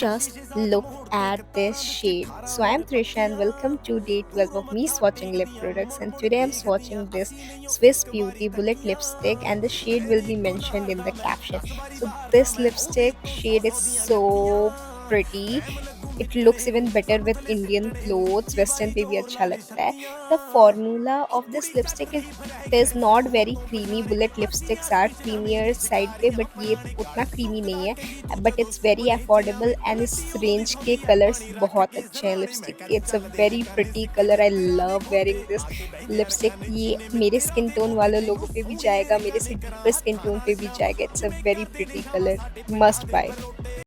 Just look at this shade. So I'm Trisha and welcome to day 12 of me swatching lip products, and today I'm swatching this Swiss Beauty Bullet lipstick and the shade will be mentioned in the caption. So this lipstick shade is so pretty. It looks even better with Indian clothes. Western पे भी अच्छा लगता है. The formula of this lipstick is not very creamy. Bullet lipsticks are creamier side पे, but ये उतना creamy नहीं है. But it's very affordable and इस range के colors बहुत अच्छे हैं lipstick के. It's a very pretty color. I love wearing this lipstick. ये मेरे skin tone वाले लोगों पे भी जाएगा, मेरे से deeper skin tone पे भी जाएगा. It's a very pretty color. Must buy.